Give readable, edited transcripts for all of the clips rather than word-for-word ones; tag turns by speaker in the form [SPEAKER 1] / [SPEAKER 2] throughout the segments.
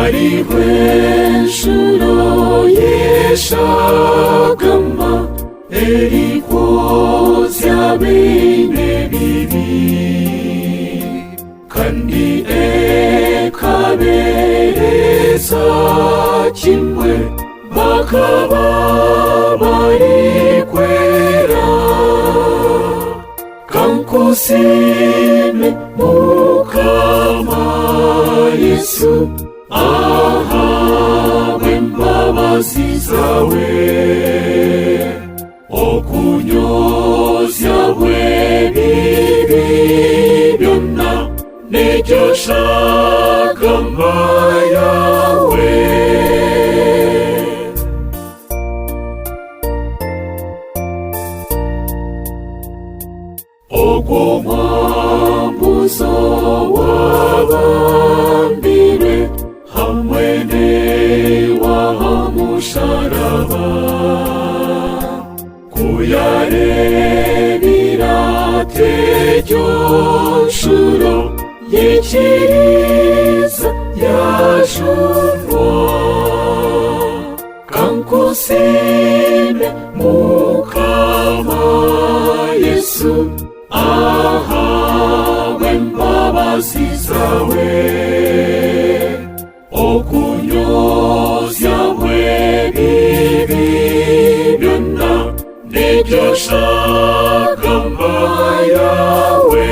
[SPEAKER 1] Arihwenshuro yeshagama erikoza bene bibi kandi ekabereza kimwe bakaba barikwera kankusime mukama Yesu ahawe imbabazi zawe okunyozya bwebibi byonna n'iryo shagama yawe ogwo mwambuzo wabambire hamwe n'ewamusharaba kuyarebira teryo nshuro y'ikiriza yashunwa kankusime mukama Yesu ahawe imbabazi zawe okunyozya bwebibi byonna n'iryo shagama yawe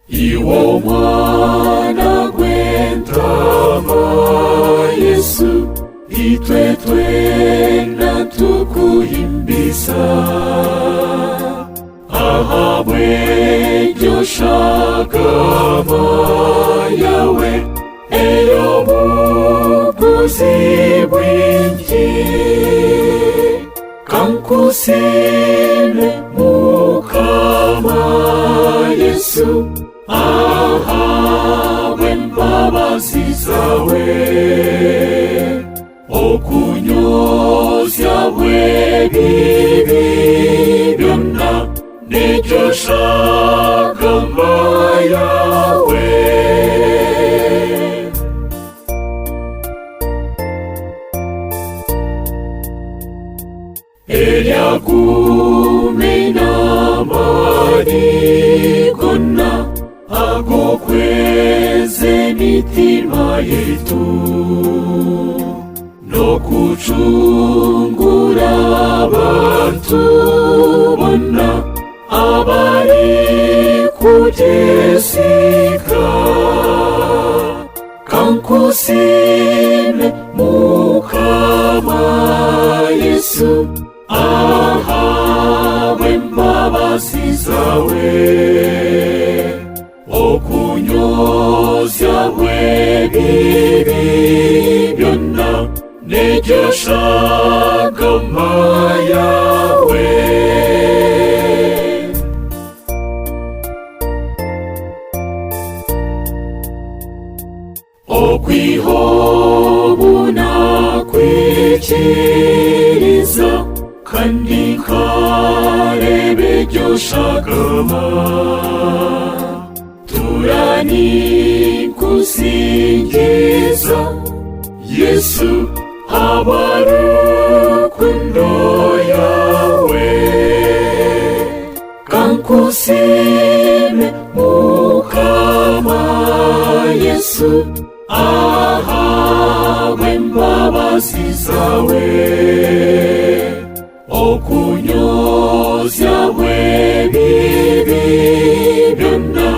[SPEAKER 1] iwo mwana gw'entama Yesu itwe twena tukuhimbisa ahabwe iryo shagama yawe eyobuguzi bwingi kankusime mukama Yesu ahawe imbabazi zawe okunyozya bwebibi byonna n'iryo shagama yawe eryakumena amarigonna agokweza emitima yetu n'okucungura abantu bonna abari kujesika kankusime mukama Yesu ahawe imbabazi zawe okunyozya bwebibi byonna n'iryo shagama yawe okwihobuna kwikiriza kandi nkarebe iryo shagama turani kusingiza Yesu abarukundo yawe kankusime mukama Yesu ahawe imbabazi zawe okunyozya bwebibi byonna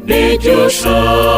[SPEAKER 1] n'iryo shagama